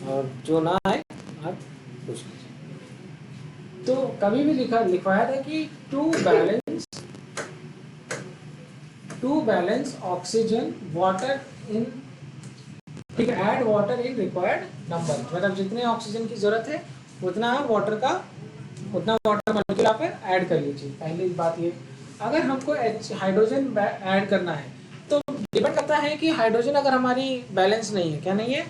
और जो ना आए आप पूछ लीजिए। तो कभी भी लिखवाया था कि to balance oxygen water in, ठीक है, add water in required number, मतलब जितने ऑक्सीजन की जरूरत है उतना वाटर मॉलिक्यूल आप ऐड कर लीजिए। पहली बात ये, अगर हमको हाइड्रोजन ऐड करना है तो डिपेंड करता है कि हाइड्रोजन अगर हमारी बैलेंस नहीं है, क्या नहीं है,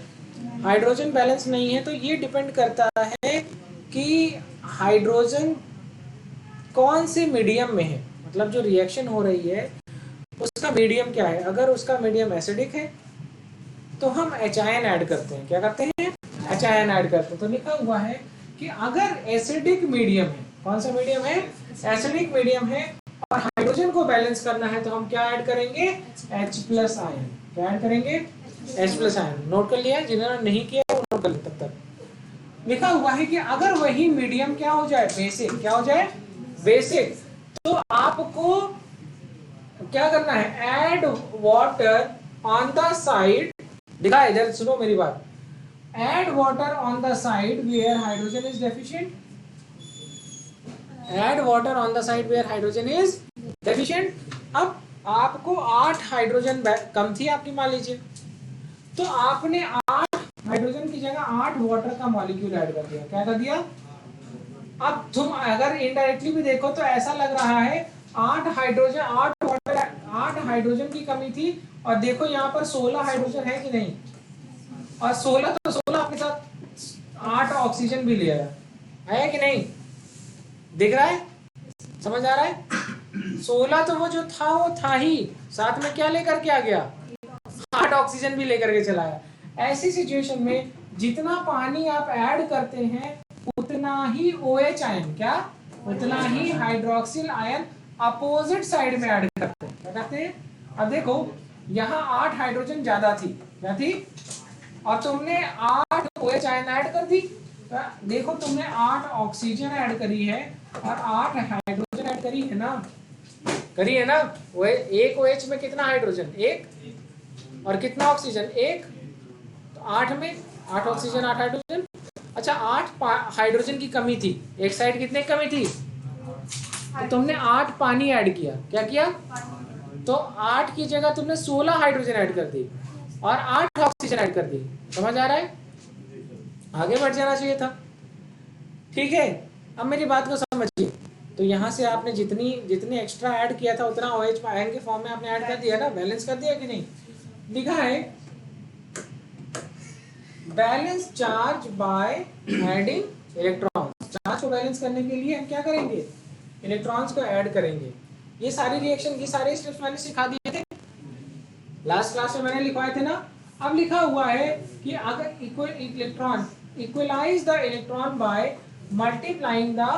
हाइड्रोजन बैलेंस नहीं है, तो ये डिपेंड करता है कि हाइड्रोजन कौन से मीडियम में है, मतलब जो रिएक्शन हो रही है उसका मीडियम क्या है। अगर उसका मीडियम एसिडिक है तो हम HIN ऐड करते हैं। क्या करते हैं? HIN ऐड करते हैं। तो लिखा हुआ है कि अगर एसिडिक मीडियम है, कौन सा मीडियम है, एसिडिक मीडियम है, और हाइड्रोजन को बैलेंस करना है तो हम क्या ऐड करेंगे, H+ आयन। क्या ऐड करेंगे? H+ ion. नोट कर लिया, जिन्होंने नहीं किया वो नोट कर ले। तब तक लिखा हुआ है कि अगर वही मीडियम क्या हो जाए, बेसिक, क्या हो जाए, बेसिक, तो आपको क्या करना है, add water on the side, दिखा इधर सुनो मेरी बात, add water on the side where hydrogen is deficient, add water on the side where hydrogen is deficient. अब आपको 8 हाइड्रोजन कम थी आपकी, मान लीजिए, तो आपने 8 हाइड्रोजन की जगह 8 वाटर का मॉलिक्यूल ऐड कर दिया। क्या कर दिया? अब तुम अगर इनडायरेक्टली भी देखो तो ऐसा लग रहा है 8 हाइड्रोजन 8 वाटर 8 हाइड्रोजन की कमी थी, और देखो यहाँ पर 16 हाइड्रोजन है कि नहीं, और 16 तो 16 आपके साथ 8 ऑक्सीजन भी ले आया है कि नहीं, दिख रहा है, समझ आ रहा है? 16 तो वो जो था वो था ही, साथ में क्या लेकर के आ गया, 8 ऑक्सीजन भी लेकर के चला आया। ऐसी सिचुएशन में जितना पानी आप ऐड करते हैं उतना ही OH आयन, क्या, उतना ही हाइड्रोक्सिल आयन अपोजिट साइड में ऐड करते हैं। क्या करते हैं? अब देखो यहाँ 8 हाइड्रोजन ज्यादा थी, क्या थी, और तुमने 8 OH आयन ऐड कर दी। देखो तुमने 8 ऑक्सीजन ऐड करी है और 8 हाइड्रोजन ऐड करी है ना, वो एक OH में कितना हाइड्रोजन, एक, और कितना ऑक्सीजन, एक, तो 8 में 8 ऑक्सीजन 8 हाइड्रोजन। अच्छा 8 हाइड्रोजन की कमी थी, एक साइड कितने की कमी थी, तो तुमने 8 पानी ऐड किया, क्या किया, तो 8 की जगह तुमने 16 हाइड्रोजन ऐड कर दी और 8 ऑक्सीजन ऐड कर दी। समझ आ रहा है? आगे बढ़ जाना चाहिए था, ठीक है। अब मेरी बात को समझिए, तो यहाँ से आपने जितनी एक्स्ट्रा ऐड किया था उतना OH आयन के फॉर्म में आपने ऐड कर दिया ना, बैलेंस कर दिया कि नहीं। लिखा है balance charge by adding electrons. Charge को बैलेंस करने के लिए हम क्या करेंगे, इलेक्ट्रॉन्स को ऐड करेंगे। ये सारी रिएक्शन की सारे स्टेप्स मैंने सिखा दिए थे, लास्ट क्लास में मैंने लिखवाए थे ना। अब लिखा हुआ है कि अगर equalize the electron by multiplying the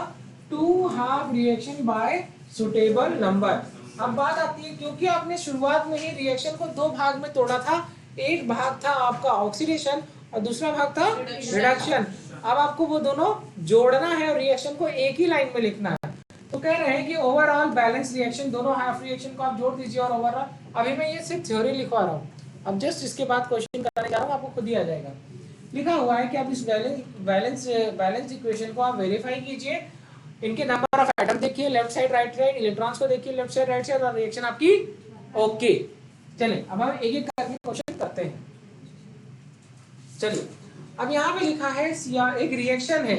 two half reaction by suitable number. अब बात आती है, क्योंकि आपने शुरुआत में ही रिएक्शन को 2 भाग में तोड़ा था, एक भाग था आपका ऑक्सीडेशन और दूसरा भाग था रिडक्शन। अब आपको वो दोनों जोड़ना है और रिएक्शन को एक ही लाइन में लिखना है। तो कह रहे हैं कि ओवरऑल बैलेंस रिएक्शन, दोनों हाफ रिएक्शन को आप जोड़ दीजिए और ओवरऑल, अभी मैं ये सिर्फ थ्योरी लिखवा रहा हूँ, अब जस्ट इसके बाद क्वेश्चन कराने जा रहा हूँ, आपको खुद ही आ जाएगा। लिखा हुआ है कि आप इस बैलेंस इक्वेशन को आप वेरीफाई कीजिए, इनके नंबर ऑफ एटम देखिए, left side right side, electrons को देखिए लेफ्ट साइड राइट साइड, और रिएक्शन आपकी ओके। चलिए अब हम एक एक करके क्वेश्चन करते हैं। चलिए अब यहाँ पे लिखा है एक रिएक्शन है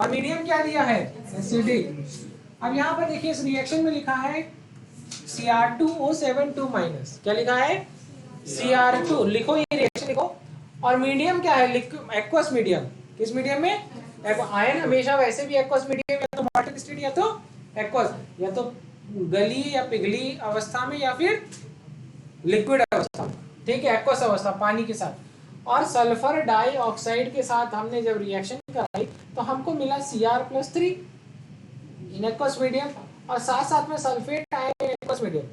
और मीडियम क्या दिया है, एसिडिक। अब यहाँ पर देखिए इस रिएक्शन में लिखा है Cr2O72 माइनस, क्या लिखा है, Cr2, लिखो ये रिएक्शन लिखो, और मीडियम क्या है, एक्वस मीडियम। किस मीडियम में, आयन हमेशा वैसे भी एक्वस मीडियम, या तो वाटर स्टेट या तो एक्वस, या तो गली या पिघली अवस्था में या फिर लिक्विड अवस्था, ठीक है, एक्वस अवस्था पानी के साथ। और सल्फर डाइऑक्साइड के साथ हमने जब रिएक्शन कराई तो हमको मिला Cr+3 इन एक्वस मीडियम, और साथ साथ में sulphate ion in aqueous medium,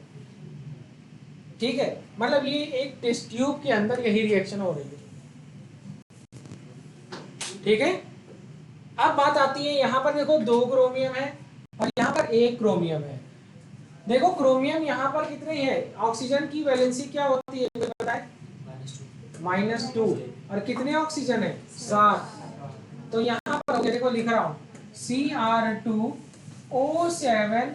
ठीक है। मतलब ये एक टेस्ट ट्यूब के अंदर यही रिएक्शन हो रही है, ठीक है। अब बात आती है यहाँ पर, देखो 2 क्रोमियम है और यहाँ पर 1 क्रोमियम है। देखो क्रोमियम यहाँ पर कितने हैं, ऑक्सीजन की वैलेंसी क्या होती है बताए, -2 और कितने ऑक्सीजन है 7। तो यहाँ पर देखो लिख रहा हूँ Cr2O7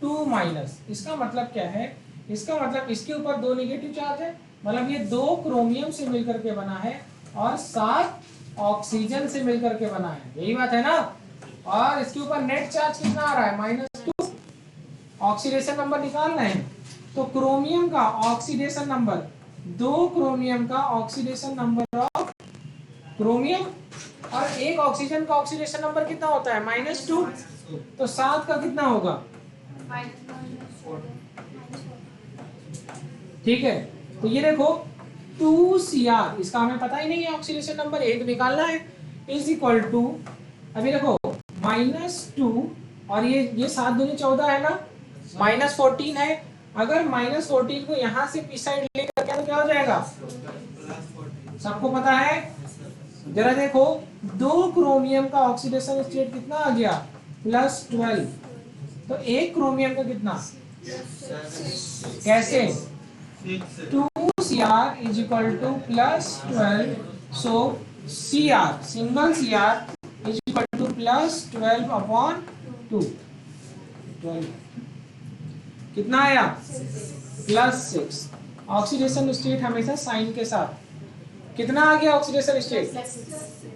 2 माइनस। इसका मतलब क्या है, इसका मतलब इसके ऊपर 2 नेगेटिव चार्ज है, मतलब ये 2 क्रोमियम से मिलकर के बना है और 7 ऑक्सीजन से मिलकर के बना है, यही बात है ना। और इसके ऊपर नेट चार्ज कितना आ रहा है -2, ऑक्सीडेशन नंबर निकालना है। तो क्रोमियम का ऑक्सीडेशन नंबर, 2 क्रोमियम का ऑक्सीडेशन नंबर ऑफ क्रोमियम और 1 ऑक्सीजन का ऑक्सीडेशन नंबर कितना होता है -2, तो 7 का कितना होगा, ठीक है। तो ये देखो 2Cr, इसका हमें पता ही नहीं है ऑक्सीडेशन नंबर, 1 निकालना है, इज इक्वल टू, अभी देखो -2 और ये 7 दूनी 14 है ना, -14 है। अगर -14 को यहाँ से पी साइड लेकर के तो क्या हो जाएगा, सबको पता है। जरा देखो 2 क्रोमियम का ऑक्सीडेशन स्टेट कितना आ गया +12, तो 1 क्रोमियम का कितना, कैसे 2Cr is equal to +12, so Cr, single Cr is equal to +12/2, 12 कितना आया +6। ऑक्सीडेशन स्टेट हमेशा साइन के साथ, कितना आ गया ऑक्सीडेशन स्टेट,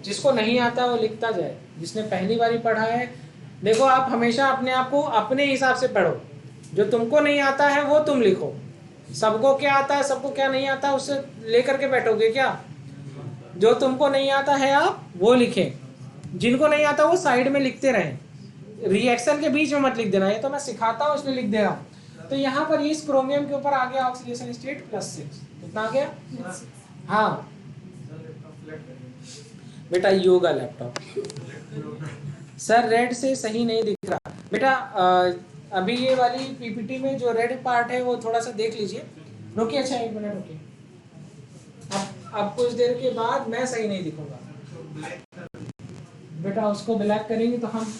जिसको नहीं आता वो लिखता जाए, जिसने पहली बार पढ़ा है। देखो आप हमेशा अपने आप को अपने हिसाब से पढ़ो, जो तुमको नहीं आता है वो तुम लिखो, सबको क्या आता है सबको क्या नहीं आता उससे लेकर के बैठोगे क्या। जो तुमको नहीं आता है आप वो लिखें, जिनको नहीं आता वो साइड में लिखते रहें, रिएक्शन के बीच में मत लिख देना, ये तो मैं सिखाता हूँ इसलिए लिख दे रहा हूँ। तो यहाँ पर इस क्रोमियम के ऊपर आ गया ऑक्सीडेशन स्टेट +6, कितना आ गया, हाँ बेटा योगा लैपटॉप सर रेड से सही नहीं दिख रहा बेटा। अभी ये वाली पीपीटी में जो रेड पार्ट है वो थोड़ा सा देख लीजिए, रुकिए, अच्छा 1 मिनट रुकिए, अब कुछ देर के बाद मैं सही नहीं दिखूंगा बेटा, उसको ब्लैक करेंगे तो हम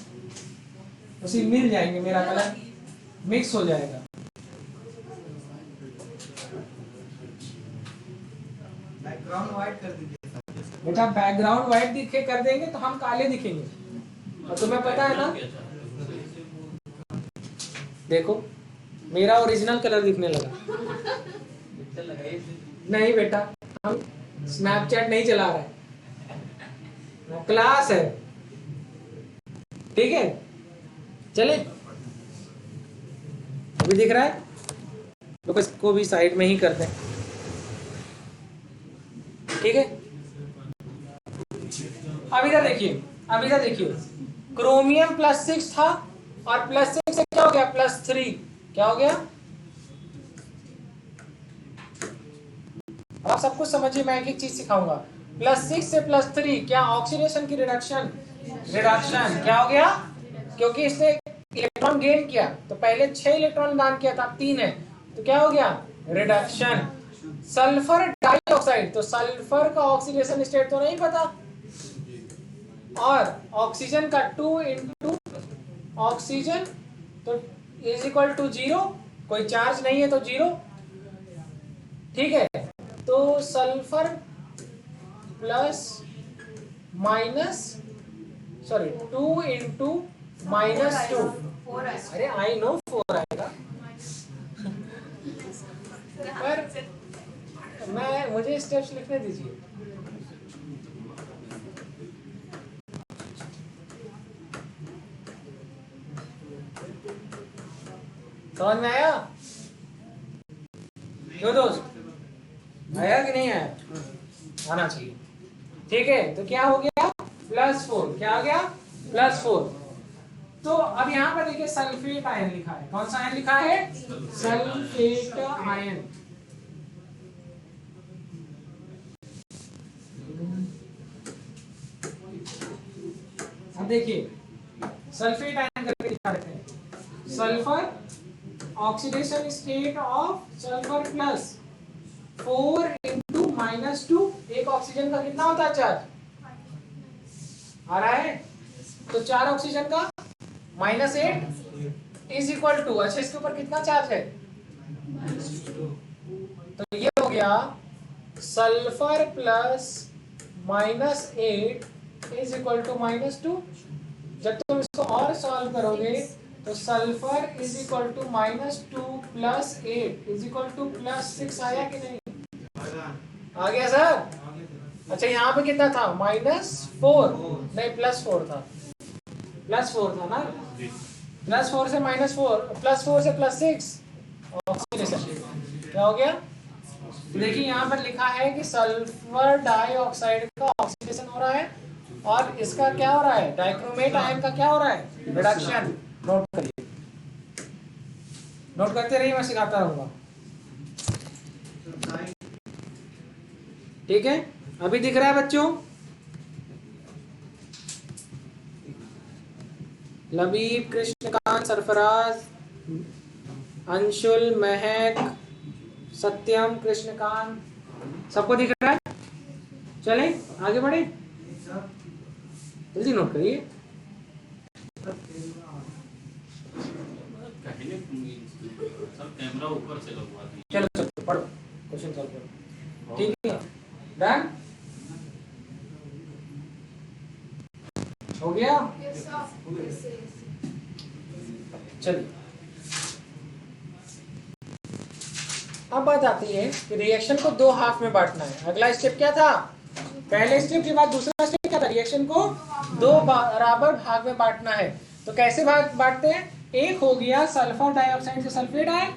उसी मिल जाएंगे, मेरा कलर मिक्स हो जाएगा। बैकग्राउंड व्हाइट कर दीजिए बेटा, बैकग्राउंड व्हाइट दिखे कर देंगे तो हम काले दिखेंगे, और तुम्हें पता है ना, देखो मेरा ओरिजिनल कलर दिखने लगा। नहीं बेटा, हम स्नैपचैट नहीं चला रहे, क्लास है, ठीक है। चले, अभी दिख रहा है तो इसको भी साइड में ही करते हैं, ठीक है। अब इधर देखिए, अब इधर देखिए, क्रोमियम +6 था और +6 से क्या हो गया +3, क्या हो गया, आप सब कुछ समझिए, मैं एक एक चीज सिखाऊंगा। +6 से +3 क्या ऑक्सीडेशन की रिडक्शन, रिडक्शन क्या हो गया, क्योंकि इसने इलेक्ट्रॉन गेन किया, तो पहले 6 इलेक्ट्रॉन दान किया था, अब 3 है, तो क्या हो गया रिडक्शन। सल्फर डाइऑक्साइड, तो सल्फर का ऑक्सीडेशन स्टेट तो नहीं पता, और ऑक्सीजन का 2 इंटू ऑक्सीजन तो इज इक्वल टू 0, कोई चार्ज नहीं है तो 0, ठीक है। तो sulphur plus minus sorry 2 into -2, अरे आई नो 4 आएगा, पर मुझे स्टेप्स लिखने दीजिए। समझ में आया क्यों दोस्त, आया कि नहीं आया, आना चाहिए, ठीक है। तो क्या हो गया +4, क्या हो गया +4। तो अब यहाँ पर देखिए सल्फेट आयन लिखा है, कौन सा आयन लिखा है, सल्फेट आयन। अब देखिए सल्फेट आयन करके दिखा देते हैं, sulphur oxidation state of sulphur +4 into -2, एक ऑक्सीजन का कितना होता है चार्ज, आ रहा है, तो 4 ऑक्सीजन का -8 इज इक्वल टू, अच्छा इसके ऊपर कितना चार्ज है, तो ये हो गया sulphur plus -8 is equal to -2। जब तुम इसको और सॉल्व करोगे तो sulphur is equal to -2 plus 8 is equal to +6 आया कि नहीं? आ गया सर? अच्छा यहाँ पे कितना था? -4 नहीं +4 था। +4 था ना? +4 से -4 +4 से +6 ऑक्सीडेशन क्या हो गया? देखिए यहाँ पर लिखा है कि सल्फर डाइऑक्साइड का ऑक्सीडेशन हो रहा है और इसका क्या हो रहा है? डाइक्रोमेट आयन का क्या हो रहा है? रिडक्शन। नोट करिए, नोट करते रहिए, मैं सिखाता रहूंगा। ठीक है, अभी दिख रहा है बच्चों? लबीब, कृष्णकांत, सरफराज, अंशुल, महक, सत्यम, कृष्णकांत, सबको दिख रहा है? चलें आगे बढ़े, जल्दी नोट करिए। कैमरा ऊपर से लगवा दी। चलो चलो पढ़ो, क्वेश्चन सॉल्व करो। ठीक है, डन हो गया? चलिए अब बात आती है कि रिएक्शन को 2 हाफ में बांटना है। अगला स्टेप क्या था? पहले स्टेप के बाद दूसरा स्टेप क्या था? रिएक्शन को 2 बराबर भाग में बांटना है। तो कैसे भाग बांटते हैं? एक हो गया सल्फर डाइऑक्साइड से सल्फेट आयन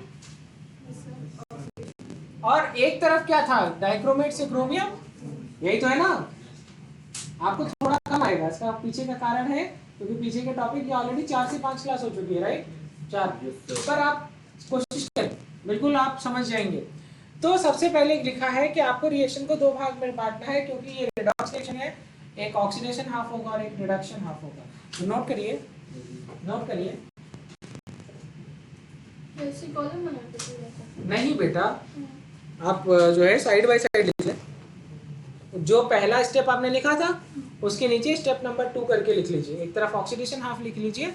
और एक तरफ क्या था? डाइक्रोमेट से क्रोमियम। यही तो है ना? आपको थोड़ा कम आएगा, इसका पीछे का कारण है क्योंकि पीछे के टॉपिक की ऑलरेडी 4 से 5 क्लास हो चुकी है, राइट? 4 पर आप कोशिश करें, बिल्कुल आप समझ जाएंगे। तो सबसे पहले लिखा है कि आपको रिएक्शन को 2 भाग में बांटना है क्योंकि ये रिडॉक्स रिएक्शन है, एक ऑक्सीडेशन हाफ होगा और एक रिडक्शन हाफ होगा। तो नोट करिए, नोट करिए। नहीं बेटा, आप जो है साइड बाय साइड लिख लें। जो पहला स्टेप आपने लिखा था उसके नीचे स्टेप नंबर 2 करके लिख लीजिए। एक तरफ ऑक्सीडेशन हाफ लिख लीजिए।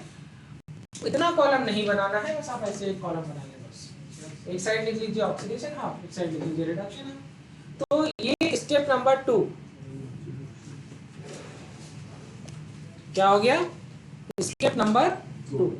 इतना कॉलम नहीं बनाना है, बस आप ऐसे एक कॉलम बना लें। बस एक साइड लिख लीजिए ऑक्सीडेशन हाफ, एक साइड लिख लीजिए रिडक्शन हाफ। तो ये स्टेप नंबर 2 क्या हो गया? Step number 2।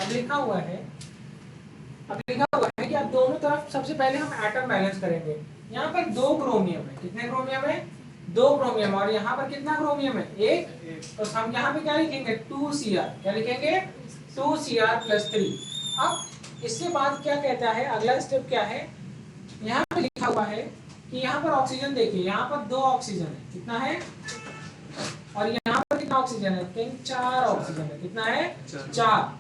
अब लिखा हुआ है कि अब दोनों तरफ सबसे पहले हम एटम बैलेंस करेंगे। यहाँ पर 2 क्रोमियम है। कितने क्रोमियम है? 2 क्रोमियम। और यहाँ पर कितना क्रोमियम है? 1। तो हम यहाँ पे क्या लिखेंगे? 2Cr। क्या लिखेंगे? 2Cr + 3। अब इसके बाद क्या कहता है? अगला स्टेप क्या है? यहाँ पे लिखा हुआ है कि यहाँ पर ऑक्सीजन देखिए, यहाँ पर 2 ऑक्सीजन है। कितना है? और यहाँ पर कितना ऑक्सीजन है? 4 ऑक्सीजन है। कितना है? 4।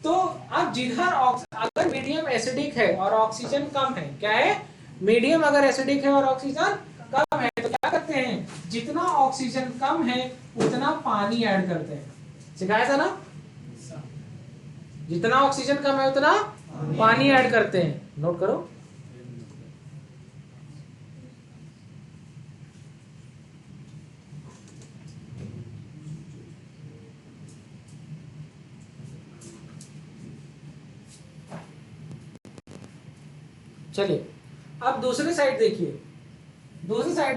तो अब जिधर अगर मीडियम एसिडिक है और ऑक्सीजन कम है, क्या है? मीडियम अगर एसिडिक है और ऑक्सीजन कम है तो क्या करते हैं? जितना ऑक्सीजन कम है उतना पानी ऐड करते हैं। सिखाया था ना? जितना ऑक्सीजन कम है उतना पानी ऐड करते हैं। नोट करो। चलिए अब दूसरी साइड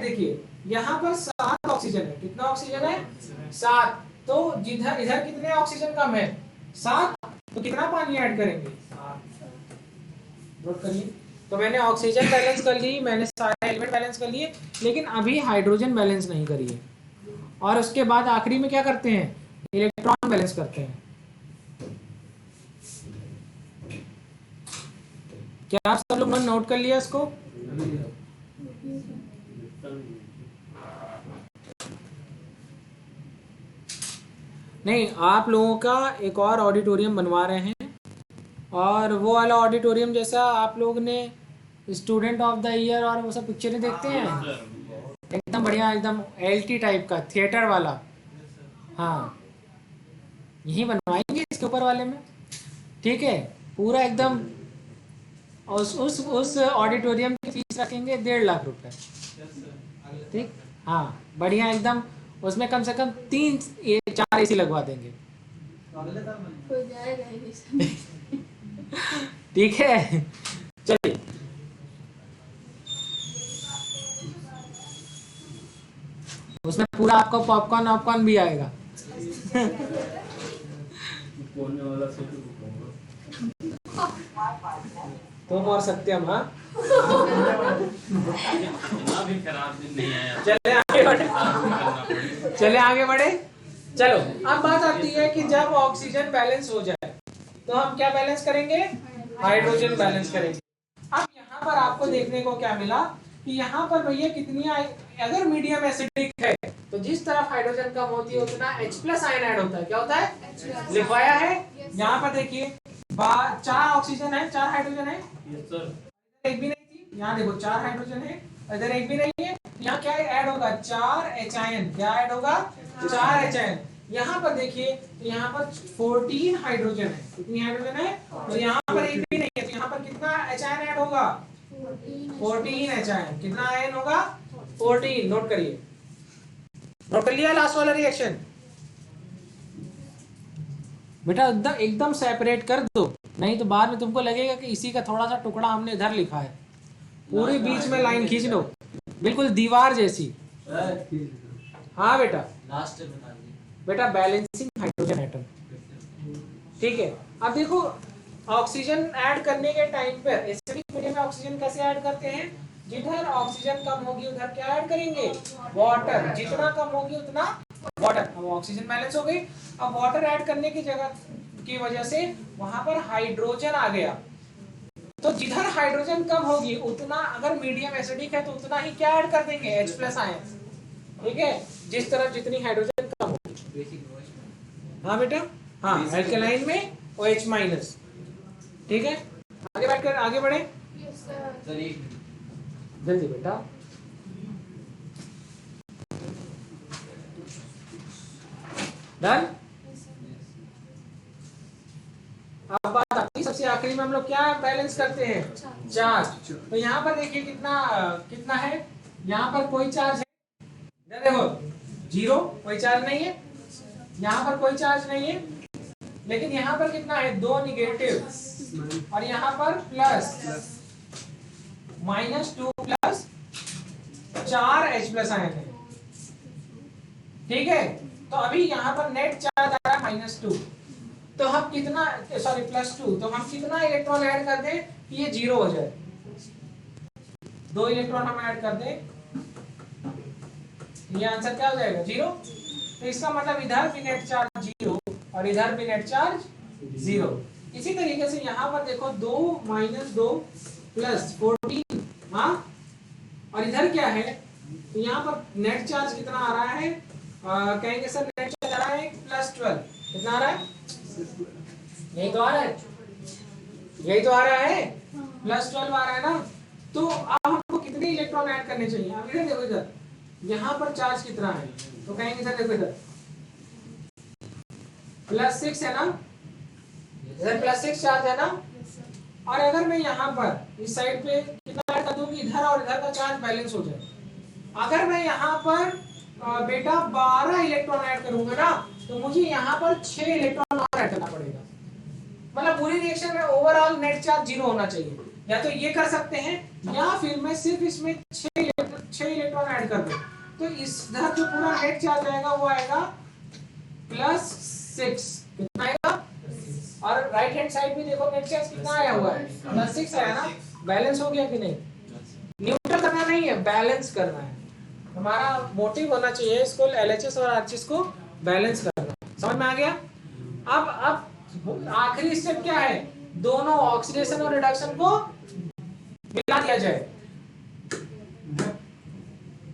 देखिए, यहाँ पर 7 ऑक्सीजन है। कितना ऑक्सीजन है? 7। तो जिधर इधर कितने ऑक्सीजन कम है? 7। तो कितना पानी ऐड करेंगे? 7। नोट करिए। तो मैंने ऑक्सीजन बैलेंस कर ली, मैंने सारे एलिमेंट बैलेंस कर लिए, लेकिन अभी हाइड्रोजन बैलेंस नहीं करी है। और उसके बाद आखिरी में क्या करते हैं? इलेक्ट्रॉन बैलेंस करते हैं। क्या आप सब लोग नोट कर लिया इसको? नहीं, आप लोगों का एक और ऑडिटोरियम बनवा रहे हैं और वो वाला ऑडिटोरियम जैसा आप लोग ने स्टूडेंट ऑफ द ईयर और वो सब पिक्चरें देखते हैं, एकदम बढ़िया, एकदम LT टाइप का थिएटर वाला। हाँ, यही बनवाएंगे। इसके ऊपर वाले में, ठीक है, पूरा एकदम उस ऑडिटोरियम की फीस रखेंगे 1.5 लाख रुपए, ठीक, हाँ बढ़िया एकदम, उसमें कम से कम 4 एसी लगवा देंगे, हो जाएगा। ठीक है। चलिए उसमें पूरा आपको पॉपकॉर्न वॉपकॉर्न भी आएगा। तुम और सत्यम, हाँ चले आगे बढ़े, चले आगे बढ़े। चलो अब बात आती है कि जब ऑक्सीजन बैलेंस हो जाए तो हम क्या बैलेंस करेंगे, हाइड्रोजन बैलेंस करेंगे। अब यहाँ पर आपको देखने को क्या मिला कि यहाँ पर भैया कितनी अगर मीडियम एसिडिक है तो जिस तरफ हाइड्रोजन कम होती है उतना H+ आयन ऐड होता है। क्या होता है, लिखवाया है यहाँ पर देखिए, 4 ऑक्सीजन है, 4 हाइड्रोजन है, एक भी नहीं थी, यहाँ देखो 4 हाइड्रोजन है, इधर एक भी नहीं है, यहाँ क्या ऐड होगा, 4 H आयन, क्या ऐड होगा, 4 H आयन। यहाँ पर देखिए यहाँ पर 14 हाइड्रोजन है, कितनी हाइड्रोजन है, तो यहाँ पर एक भी नहीं है, तो यहाँ पर कितना H आयन ऐड होगा, 14 H आयन, कितना आयन होगा, 14। नोट करिए, नोट कर लिया लास्ट वाला रिएक्शन बेटा, एकदम सेपरेट कर दो, नहीं तो बाद में तुमको लगेगा कि इसी का थोड़ा सा टुकड़ा हमने इधर लिखा है, पूरी बीच में लाइन खींच लो, बिल्कुल दीवार जैसी। हाँ बेटा, लास्ट में बता दीजिए बेटा बैलेंसिंग हाइड्रोजन एटम, ठीक है। अब देखो ऑक्सीजन ऐड करने के टाइम पर एसिडिक मीडियम में ऑक्सीजन कैसे ऐड करते हैं, जिधर ऑक्सीजन कम होगी उधर क्या ऐड करेंगे, वाटर, जितना कम होगी उतना वाटर। अब ऑक्सीजन बैलेंस हो गई, अब वाटर ऐड करने की जगह की वजह से वहां पर हाइड्रोजन आ गया, तो जिधर हाइड्रोजन कम होगी उतना, अगर मीडियम एसिडिक है तो उतना ही क्या ऐड कर देंगे, H+ आयन, ठीक है, जिस तरफ जितनी हाइड्रोजन कम होगी। हाँ बेटा, हाँ अल्कलाइन में OH-, ठीक है। आगे बैठकर आगे बढ़े, सर एक जल्दी बेटा। डन। अब बात आती है सबसे आखिरी में हम लोग क्या बैलेंस करते हैं, चार्ज। तो यहाँ पर देखिए कितना कितना है, यहाँ पर कोई चार्ज है, इधर देखो 0, कोई चार्ज नहीं है, यहाँ पर कोई चार्ज नहीं है, लेकिन यहाँ पर कितना है, 2 निगेटिव, और यहाँ पर प्लस, -2 प्लस 4 H+ आयन है, ठीक है। तो अभी यहाँ पर नेट चार्ज आ रहा है -2, तो हम कितना, सॉरी +2, तो हम कितना इलेक्ट्रॉन ऐड कर दें कि ये 0 हो जाए, 2 इलेक्ट्रॉन हम ऐड कर दें, ये आंसर क्या हो जाएगा, 0। तो इसका मतलब इधर भी नेट चार्ज 0 और इधर भी नेट चार्ज 0। इसी तरीके से यहाँ पर देखो 2 -2 प्लस 14, हाँ, और इधर क्या है, तो यहाँ पर नेट चार्ज कितना आ रहा है, कहेंगे सर नेट चार्ज आ रहा है +12, कितना आ रहा है, यही तो आ रहा है, यही तो आ रहा है, +12 आ रहा है ना। तो अब हमको कितने इलेक्ट्रॉन ऐड करने चाहिए, अब इधर देखो, इधर यहाँ पर चार्ज कितना है, तो कहेंगे सर देखो इधर +6 है ना, इधर +6 चार्ज है ना, और अगर मैं यहाँ पर इस साइड पे कितना ऐड कर दूं कि इधर और इधर का चार्ज बैलेंस हो जाए, अगर मैं यहाँ पर बेटा 12 इलेक्ट्रॉन ऐड करूंगा ना, तो मुझे यहाँ पर 6 इलेक्ट्रॉन और ऐड करना पड़ेगा, मतलब पूरी रिएक्शन में ओवरऑल नेट चार्ज 0 होना चाहिए। या तो ये कर सकते हैं, या फिर मैं सिर्फ इसमें 6 इलेक्ट्रॉन ऐड कर दूं, तो इधर जो पूरा नेट चार्ज आएगा वो आएगा +6, कितना आएगा, और राइट हैंड साइड भी देखो नेट चार्ज कितना आया हुआ है, +6 आया ना, बैलेंस हो गया कि नहीं, न्यूट्रल करना नहीं है, बैलेंस करना है, हमारा मोटिव होना चाहिए इसको LHS और RHS को बैलेंस करना, समझ में आ गया। अब आखिरी स्टेप क्या है, दोनों ऑक्सीडेशन और रिडक्शन को मिला दिया जाए।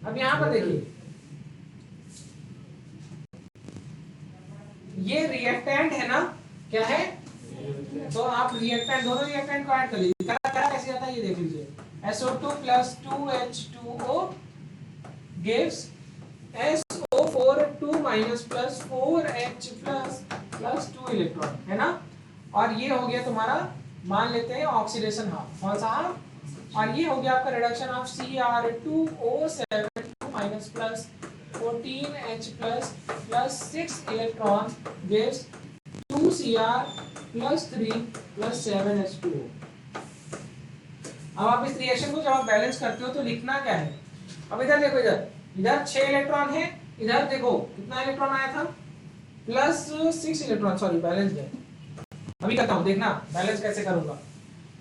अब यहाँ पर देखिए, ये रिएक्टेंट है ना, क्या है, तो आप रिएक्टेंट, दोनों रिएक्टेंट को ऐड कर लीजिए, करा कैसे जाता है ये देख लीजिए, SO2 + 2H2O gives SO SO4 2 minus plus 4H plus 2 electron, है ना। और ये हो गया तुम्हारा, मान लेते हैं ऑक्सीडेशन हाफ, कौन सा हाफ, और ये हो गया आपका reduction of Cr2O7 2 minus plus 14H plus 6 electron gives 2Cr plus 3 plus 7H2O। अब आप इस रिएक्शन को जब आप बैलेंस करते हो तो लिखना क्या है, अब इधर देखो, इधर 6 इलेक्ट्रॉन है, इधर देखो कितना इलेक्ट्रॉन आया था, प्लस 6 इलेक्ट्रॉन, सॉरी बैलेंस है, अभी करता हूं, देखना बैलेंस कैसे करूंगा।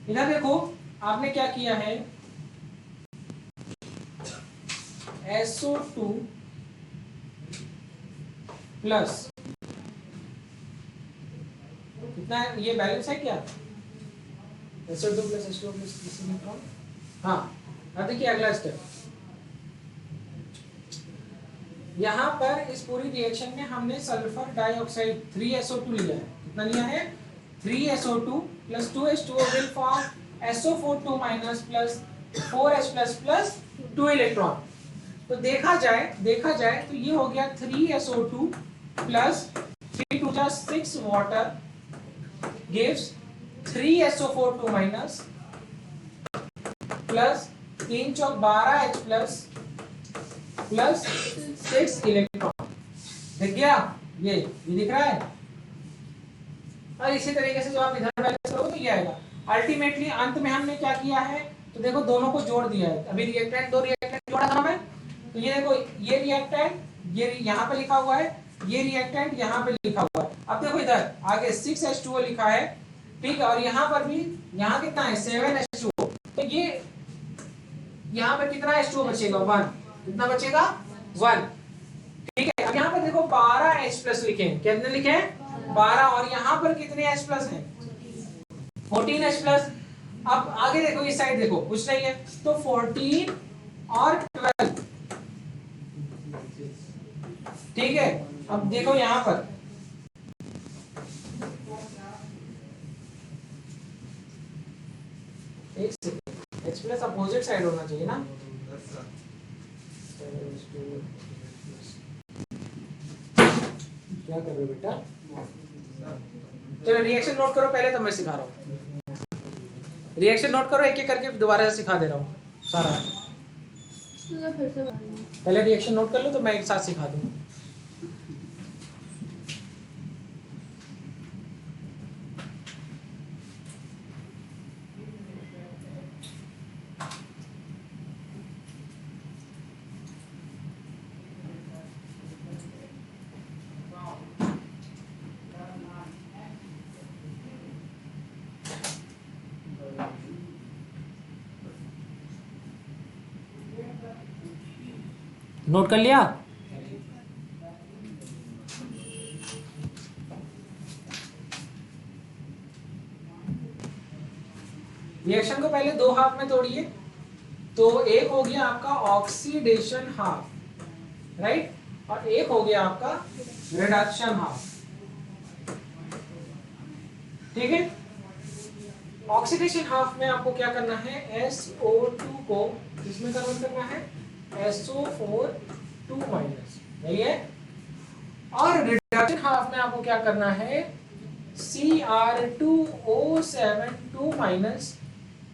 इधर देखो आपने क्या किया है, SO2 प्लस कितना है, ये बैलेंस है क्या, SO2 plus H2O plus electron. हाँ, अब देखिए अगला स्टेप, यहाँ पर इस पूरी रिएक्शन में हमने सल्फर डाइऑक्साइड 3SO2 लिया है, कितना लिया है, 3SO2 plus 2H2O will form SO4 2 minus plus 4H plus 2 electron. तो देखा जाए तो ये हो गया 3SO2 plus 3 2 6 water gives 3SO4 2 minus plus 3 चौक 12H प्लस 6 इलेक्ट्रॉन। दिख गया, ये दिख रहा है। और इसी तरीके से जो आप इधर बैलेंस करोगे तो ये आएगा। अल्टीमेटली अंत में हमने क्या किया है, तो देखो दोनों को जोड़ दिया है, अभी रिएक्टेंट, दो रिएक्टेंट जोड़ा था मैं, तो ये देखो ये रिएक्टेंट ये यहाँ पे लिखा हुआ है, ये रिएक्टेंट यहाँ पे लिखा हुआ है। अब देखो इधर आगे 6H2O लिखा है, ठीक है, और यहाँ पर भी, यहाँ कितना है 7H2O, तो ये यहाँ पे कितना H2O बचेगा 1, कितना बचेगा 1, ठीक है। अब यहाँ पर देखो 12H प्लस लिखे हैं, कितने लिखे हैं 12, और यहाँ पर कितने H प्लस हैं 14H प्लस। अब आगे देखो इस साइड देखो कुछ नहीं है, तो 14 और 12, ठीक है। अब देखो यहाँ पर एक second, H plus opposite side होना चाहिए ना, क्या कर रहे हो बेटा, चलो रिएक्शन नोट करो पहले, तो मैं सिखा रहा हूँ, रिएक्शन नोट करो, एक एक करके दोबारा से सिखा दे रहा हूँ सारा, पहले रिएक्शन नोट कर लो तो मैं एक साथ सिखा दूँ। नोट कर लिया, रिएक्शन को पहले दो हाफ में तोड़िए, तो एक हो गया आपका ऑक्सीडेशन हाफ, राइट, और एक हो गया आपका रिडक्शन हाफ, ठीक है। ऑक्सीडेशन हाफ में आपको क्या करना है, SO2 को किसमें कन्वर्ट करना है, SO4 2 माइनस, यही है। और रिडक्शन हाफ में आपको क्या करना है, Cr2O7 2 माइनस,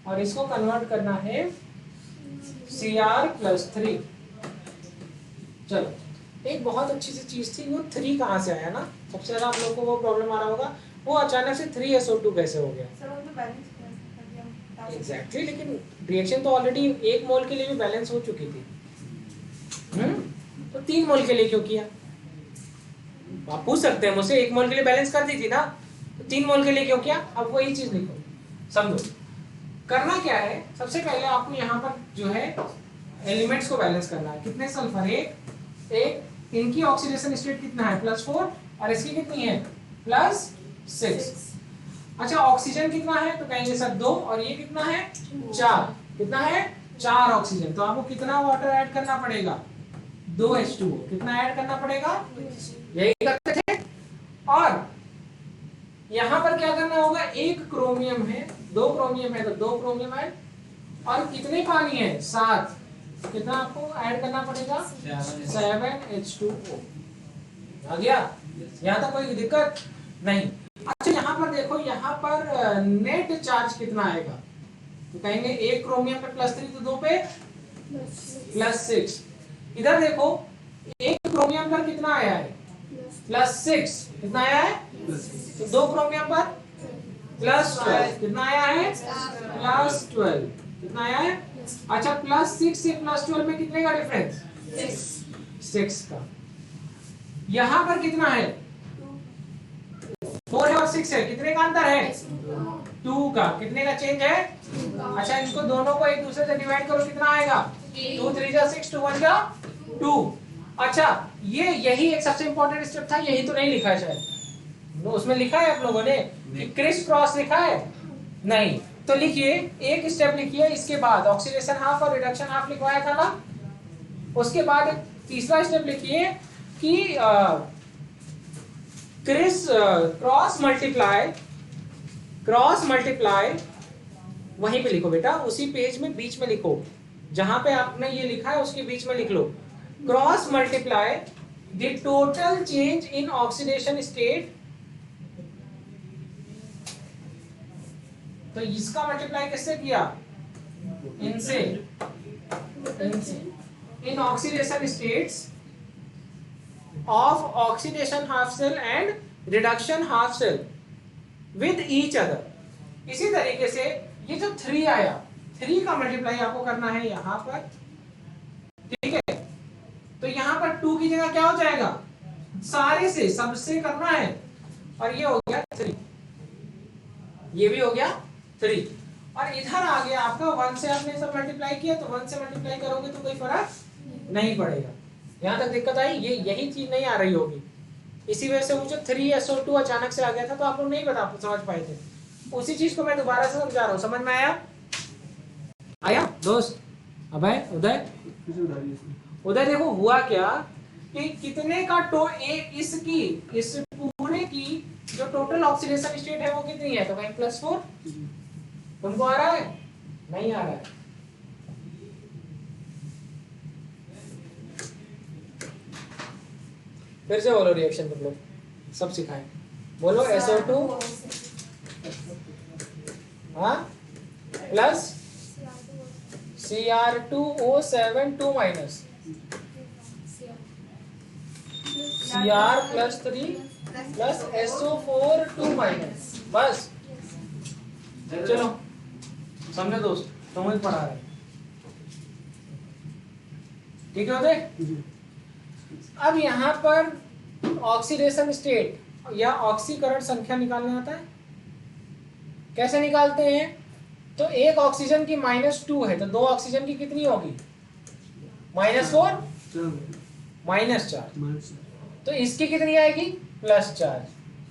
और इसको कन्वर्ट करना है Cr प्लस 3। चलो, एक बहुत अच्छी सी चीज थी, वो 3 कहाँ से आया ना, सबसे ज्यादा आप लोगों को वो प्रॉब्लम आ रहा होगा, वो अचानक से 3SO2 कैसे हो गया। एग्जैक्टली, लेकिन रिएक्शन तो ऑलरेडी 1 मोल के लिए भी बैलेंस हो चुकी थी, तो 3 मोल के लिए क्यों किया, आप पूछ सकते हैं मुझसे, 1 मोल के लिए बैलेंस कर दी थी ना, तो 3 मोल के लिए क्यों किया। अब वही चीज लिखो, समझो करना क्या है। सबसे पहले आपको यहाँ पर जो है एलिमेंट्स को बैलेंस करना है, कितने सल्फर, एक, इनकी ऑक्सीडेशन स्टेट कितना है +4, और इसकी कितनी है +6। अच्छा, ऑक्सीजन कितना है, तो कहेंगे सर 2, और ये कितना है 4, कितना है 4 ऑक्सीजन, तो आपको कितना वाटर ऐड करना पड़ेगा 2H2O, कितना ऐड करना पड़ेगा, यही करते थे। और यहाँ पर क्या करना होगा, 1 क्रोमियम है, 2 क्रोमियम है, तो 2 क्रोमियम है, और कितने पानी है 7, कितना आपको ऐड करना पड़ेगा 7H2O। आ गया, यहाँ तक कोई दिक्कत नहीं। अच्छा यहाँ पर देखो, यहाँ पर नेट चार्ज कितना आएगा, तो कहेंगे एक क्रोमियम पे +3 तो 2 पे +6। इधर देखो एक क्रोमियम पर कितना आया है +6, कितना आया है, तो 2 क्रोमियम पर +12, कितना आया है +12, कितना आया है। अच्छा +6 से +12 में कितने का डिफरेंस 6 का। यहाँ पर कितना है 4 है और 6 है, कितने का अंतर है 2 का, कितने का चेंज है। अच्छा इनको दोनों को एक दूसरे से डिवाइड करो, कितना आएगा 2 3 जा 6, 2 1 जा 2। अच्छा ये यही एक सबसे इंपॉर्टेंट स्टेप था, यही तो नहीं लिखा है शायद, उसमें लिखा है आप लोगों ने क्रिस क्रॉस लिखा है नहीं, तो लिखिए एक स्टेप लिखिए, इसके बाद ऑक्सीडेशन हाफ और रिडक्शन हाफ लिखवाया था ना, उसके बाद तीसरा स्टेप लिखिए कि क्रॉस मल्टीप्लाई, वहीं पे लिखो बेटा, उसी पेज में बीच में लिखो, जहां पे आपने ये लिखा है उसके बीच में लिख लो cross multiply the total change in oxidation state. तो इसका मल्टीप्लाई किससे किया, इनसे, in oxidation states of oxidation half cell and reduction half cell with each other. इसी तरीके से ये जो 3 आया, 3 का मल्टीप्लाई आपको करना है यहां पर, ठीक है, तो यहां पर 2 की जगह क्या हो जाएगा, सारे से सबसे करना है, और ये हो गया 3, ये भी हो गया 3, और इधर आ गया आपका 1 से आपने सब मल्टीप्लाई किया, तो 1 से मल्टीप्लाई करोगे तो कोई फर्क नहीं पड़ेगा। यहां तक दिक्कत आई, ये यही चीज नहीं आ रही होगी, इसी वजह से वो जो 3SO2 अचानक से आ गया था, तो आप लोग नहीं समझ पाए थे, उसी चीज को मैं दोबारा से समझा रहा हूं, समझ में आया दोस्त। अब है उधर देखो हुआ क्या कि कितने का इस पूरे की जो टोटल ऑक्सीडेशन स्टेट है वो कितनी है, तो कहीं +4, तुमको आ रहा है, नहीं आ रहा है। फिर से बोलो रिएक्शन कर लो, सब सिखाएं, बोलो SO2 हाँ plus Cr2O7 2 minus Cr+3 plus SO4 2 minus, बस चलो समझो दोस्त, समझ पड़ा है, ठीक है होते। अब यहाँ पर ऑक्सीडेशन स्टेट या ऑक्सीकरण संख्या निकालना आता है, कैसे निकालते हैं, तो एक ऑक्सीजन की -2 है, तो 2 ऑक्सीजन की कितनी होगी -4 -4, तो इसकी कितनी आएगी +4,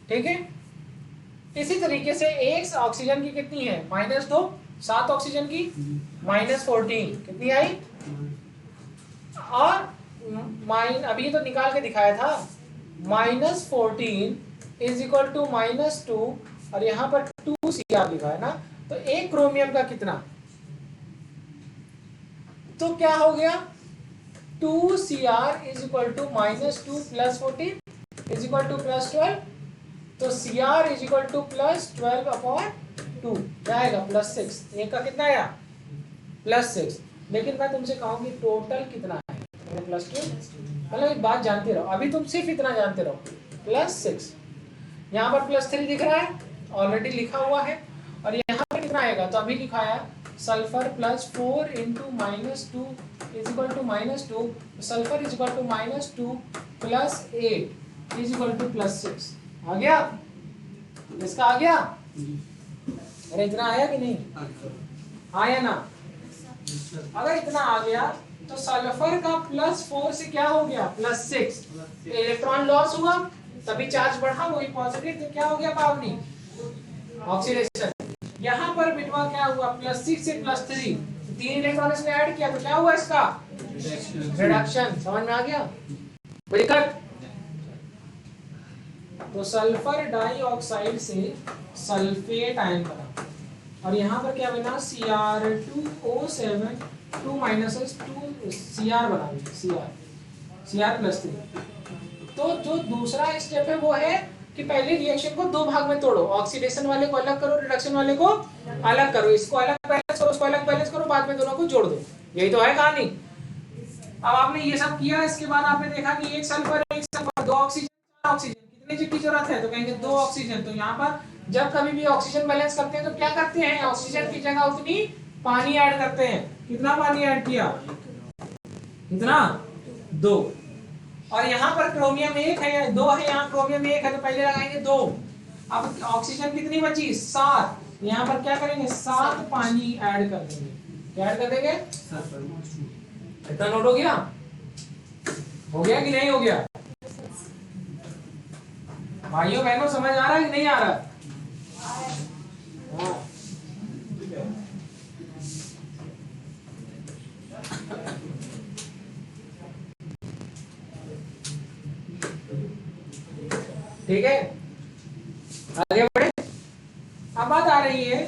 ठीक है। इसी तरीके से एक ऑक्सीजन की कितनी है -2, 7 ऑक्सीजन की -14, कितनी आई, और अभी तो निकाल के दिखाया था, -14 = -2, और यहाँ पर 2Cr लिखा है ना, तो एक क्रोमियम का कितना, तो क्या हो गया 2Cr = -2 + 14 = +12, तो Cr = +12/2, क्या आएगा +6, एक का कितना आया +6। लेकिन मैं तुमसे कहूंगी टोटल कितना है, +2, मतलब एक बात जानते रहो, अभी तुम सिर्फ इतना जानते रहो, +6, यहाँ पर +3 दिख रहा है, ऑलरेडी लिखा हुआ है, और यहाँ पर कितना आएगा, तो अभी लिखा है सल्फर +4 × -2 = -2, सल्फर = -2 + 8 = +6, आ गया, इसका आ गया, अरे इतना आया कि नहीं आया ना, अगर इतना आ गया तो सल्फर का +4 से क्या हो गया +6, इलेक्ट्रॉन लॉस हुआ, तभी चार्ज बढ़ा, वही पॉजिटिव, तो क्या हो गया पावनी ऑक्सीडेशन। यहाँ पर बिटवा क्या हुआ +6 से +3, 3 इलेक्ट्रॉन इसने ऐड किया, तो क्या हुआ इसका रिडक्शन, समझ में आ गया, दिक्कत। तो सल्फर डाइऑक्साइड से सल्फेट आयन बना, और यहाँ पर क्या बना Cr2O7 2 माइनस 2 Cr बना Cr+3। तो जो दूसरा स्टेप है वो है कि पहले रिएक्शन को दो भाग में तोड़ो, ऑक्सीडेशन वाले को अलग करो, रिडक्शन वाले को अलग करो, इसको अलग बैलेंस करो, उसको अलग बैलेंस करो, बाद में दोनों को जोड़ दो। यही तो है कहानी। अब आपने ये सब किया, इसके बाद आपने देखा कि एक सल्फर दो ऑक्सीजन, चार ऑक्सीजन, कितने चीज की जरूरत है? तो कहेंगे दो ऑक्सीजन। तो यहाँ पर जब कभी भी ऑक्सीजन बैलेंस करते हैं तो क्या करते हैं? ऑक्सीजन की जगह उतनी पानी ऐड करते हैं। कितना पानी ऐड किया? कितना? 2। और यहाँ पर क्रोमियम 1 है या 2 है, यहाँ क्रोमियम 1 है तो पहले लगाएंगे 2। अब ऑक्सीजन कितनी बची? 7। यहाँ पर क्या करेंगे? 7 पानी ऐड कर देंगे। क्या ऐड कर देंगे? इतना नोट हो गया? हो गया कि नहीं हो गया? भाइयों बहनों समझ आ रहा है कि नहीं आ रहा? हाँ। ठीक है, आगे बढ़े। अब बात आ रही है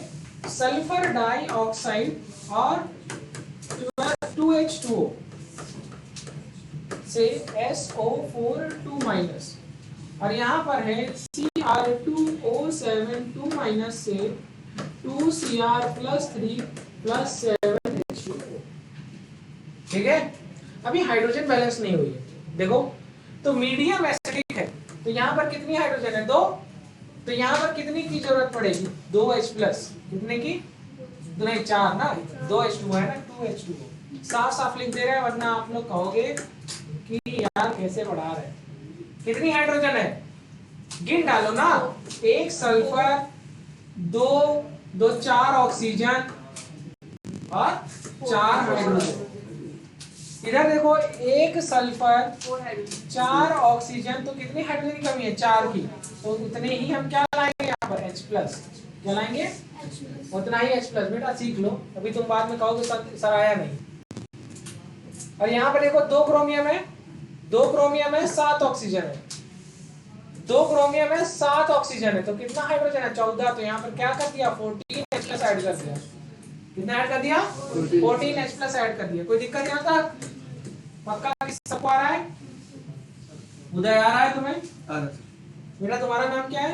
सल्फर डाइऑक्साइड और 2H2O से SO4 2 माइनस, और यहाँ पर है Cr2O7 2 माइनस से 2Cr+3 + 7H2O। ठीक है, अभी हाइड्रोजन बैलेंस नहीं हुई है। देखो तो मीडियम एसिडिक है, तो यहाँ पर कितनी हाइड्रोजन है? 2। तो यहाँ पर कितनी की जरूरत पड़ेगी? 2H+। कितने की? नहीं 4 ना, 2H2 है ना, 2H2O। साफ साफ लिख दे रहे हैं वरना आप लोग कहोगे कि यार कैसे पढ़ा रहे हैं। कितनी हाइड्रोजन है? गिन डालो ना। 1 सल्फर, 2 4 ऑक्सीजन और 4 हाइड्रोजन। इधर देखो 1 सल्फर, 4 ऑक्सीजन, तो कितनी हाइड्रोजन की कमी है? 4 की। तो उतने ही हम क्या लाएंगे यहाँ पर? H+। क्या लाएंगे? उतना ही H+। बेटा सीख लो, अभी तुम बाद में कहोगे सर आया नहीं। और यहाँ पर देखो 2 क्रोमियम है, 2 क्रोमियम है, 7 ऑक्सीजन है। 2 क्रोमियम है, 7 ऑक्सीजन है, तो कितना हाइड्रोजन है? 14। तो यहाँ पर क्या कर दिया? 14H+ ऐड कर दिया। कितना ऐड कर दिया? 14H+ ऐड कर दिया। कोई दिक्कत यहाँ तक? पक्का किसी सबको आ रहा है? उदय आ रहा है तुम्हें? आ रहा है। बेटा तुम्हारा नाम क्या है?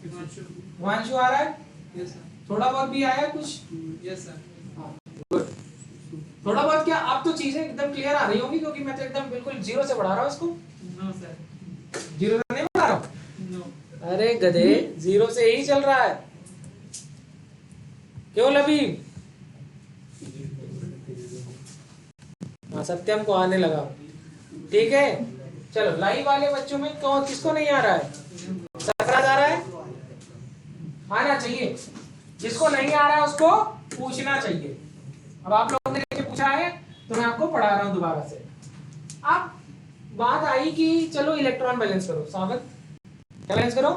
हिमांशु आ रहा है? Yes sir. थोड़ा बहुत भी आया कुछ? Yes sir. गुड। थोड़ा बहुत क्या? अब तो चीजें एकदम क्लियर आ रही होंगी क्योंकि मैं तो एकदम बिल्कुल जीरो से पढ़ा रहा हूँ इसको। No sir. जीरो से नहीं पढ़ा रहा हूँ? नो। अरे गधे, जीरो से ही चल रहा है। क्यों लबीब? हाँ सत्यम को आने लगा। ठीक है चलो, लाइव वाले बच्चों में कौन किसको नहीं आ रहा है? सरफराज आ रहा है? आना चाहिए। जिसको नहीं आ रहा है उसको पूछना चाहिए। अब आप लोगों ने पूछा है तो मैं आपको पढ़ा रहा हूं दोबारा से। अब बात आई कि चलो इलेक्ट्रॉन बैलेंस करो। स्वागत। क्या बैलेंस करो?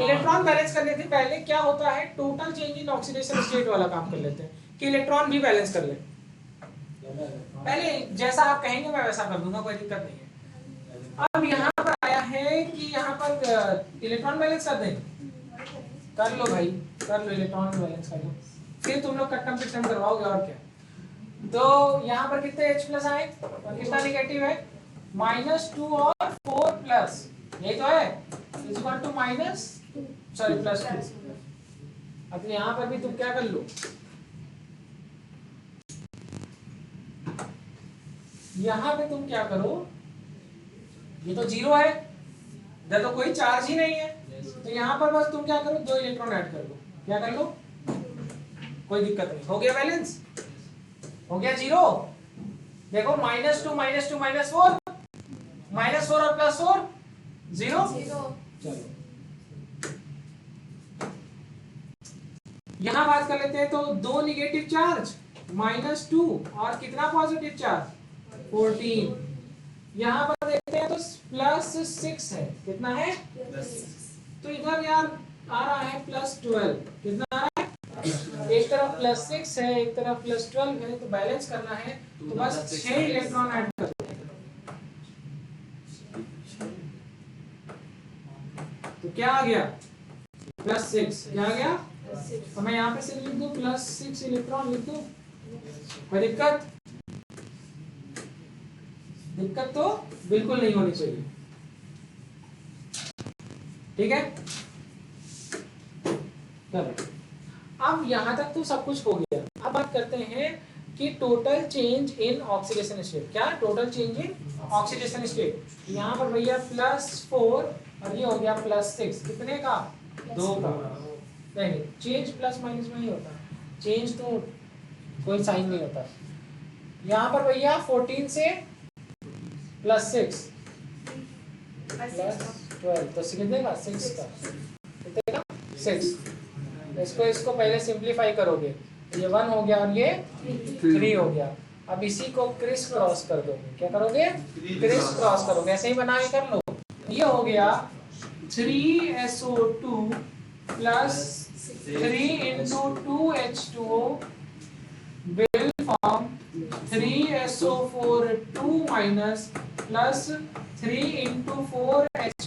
इलेक्ट्रॉन बैलेंस करने से पहले क्या होता है? Total change in oxidation state वाला काम कर लेते हैं कि इलेक्ट्रॉन भी बैलेंस कर ले। पहले जैसा आप कहेंगे मैं वैसा कर दूंगा, कोई दिक्कत नहीं है। अब यहाँ पर आया है कि यहाँ पर इलेक्ट्रॉन बैलेंस कर दें। कर लो भाई, कर लो, इलेक्ट्रॉन बैलेंस कर लो, फिर तुम लोग कट्टम पिट्टम करवाओगे और क्या। तो यहाँ पर कितने H+ आए और कितना नेगेटिव है? -2 और 4+, यही तो है, इक्वल टू +2। अब यहाँ पर भी तुम क्या कर लो, यहाँ पे तुम क्या करो, ये तो 0 है, इधर तो कोई चार्ज ही नहीं है, तो यहाँ पर बस तुम क्या करो, 2 इलेक्ट्रॉन ऐड कर लो। क्या कर लो? कोई दिक्कत नहीं। हो गया बैलेंस? हो गया 0। देखो -2 -2 -4, -4 और +4 0। चलो यहाँ बात कर लेते हैं। तो 2 निगेटिव चार्ज, -2 और कितना पॉजिटिव चार्ज? 14। यहाँ पर देखते हैं तो +6 है। कितना है? तो इधर यार आ रहा है +12। कितना आ रहा है? एक तरफ +6 है, एक तरफ +12 है, तो बैलेंस करना है तो बस 6 इलेक्ट्रॉन ऐड कर दो। तो क्या आ गया? +6। क्या आ गया? तो मैं यहाँ पे सिर्फ लिख दूँ +6 इलेक्ट्रॉन लिख दूँ, कोई दिक्कत? दिक्कत तो बिल्कुल नहीं होनी चाहिए, ठीक है। चलो अब यहाँ तक तो सब कुछ हो गया। अब बात करते हैं कि total change in oxidation state. क्या total change in oxidation state? यहाँ पर भैया +4 और ये हो गया +6, कितने का? 2 का। नहीं, चेंज प्लस माइनस में ही होता, चेंज तो कोई साइन नहीं होता। यहाँ पर भैया 14 से +6 +12 तो कितने का? 6 का। कितने का? 6। इसको पहले सिंप्लीफाई करोगे, ये 1 हो गया और ये 3 हो गया। अब इसी को क्रिस क्रॉस कर दोगे। क्या करोगे? क्रिस क्रॉस करोगे, ऐसे ही बना के कर लो। ये हो गया 3SO2 plus 3 into 2H2O will form 3SO4 2 minus plus 3 into 4H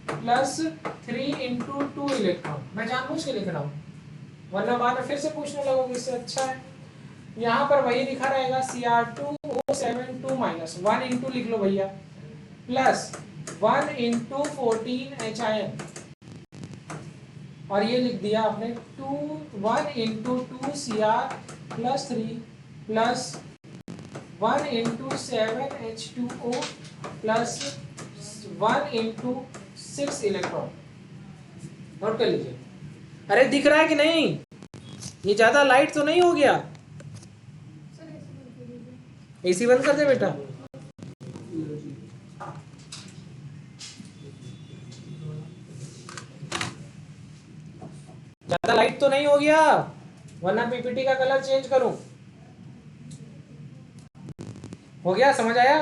plus 3 into 2 electron. मैं जानबूझ के लिख रहा हूँ, वरना बाद में फिर से पूछने लगोगे, इससे अच्छा है यहाँ पर वही लिखा रहेगा Cr2O7 2 minus 1 into लिख लो भैया प्लस 1 into 14HIN, और ये लिख दिया आपने 1 into 2Cr plus 3 plus 1 into 7H2O plus 1 into 6 electron. Note कर लीजिए। अरे दिख रहा है कि नहीं? ये ज्यादा लाइट तो नहीं हो गया? एसी बंद कर दे बेटा। ज्यादा लाइट तो नहीं हो गया, वरना पीपीटी का कलर चेंज करूं। हो गया? समझ आया?